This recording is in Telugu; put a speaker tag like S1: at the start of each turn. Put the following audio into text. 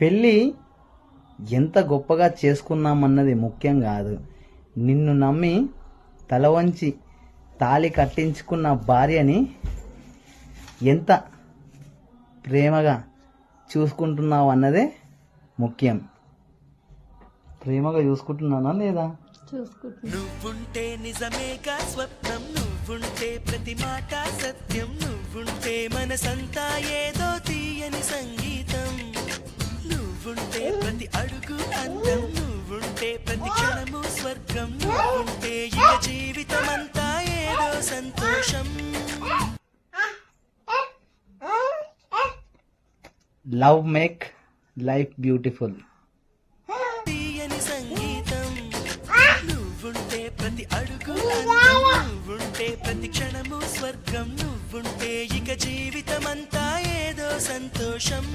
S1: పెళ్ళి ఎంత గొప్పగా చేసుకున్నామన్నది ముఖ్యం కాదు, నిన్ను నమ్మి తల వంచి తాళి కట్టించుకున్న భార్యని ఎంత ప్రేమగా చూసుకుంటున్నావు అన్నదే ముఖ్యం. ప్రేమగా చూసుకుంటున్నానా లేదా?
S2: నువ్వుంటే నిజమేగా స్వప్నం, నువ్వుంటే ప్రతి మాట సత్యం, నువ్వుంటే మనసంతా ఏదో తీయని సంగీతం, నువ్వుంటే ప్రతి అడుగు అందం, నువ్వుంటే ప్రతి క్షణము స్వర్గం, నువ్వుంటే ఇక జీవితమంతా ఏదో సంతోషం.
S1: Love make life beautiful.
S2: తీయని సంగీతం, నువ్వుంటే ప్రతి అడుగు అందం, నువ్వుంటే ప్రతి క్షణము స్వర్గం, నువ్వుంటే ఇక జీవితమంతా ఏదో సంతోషం.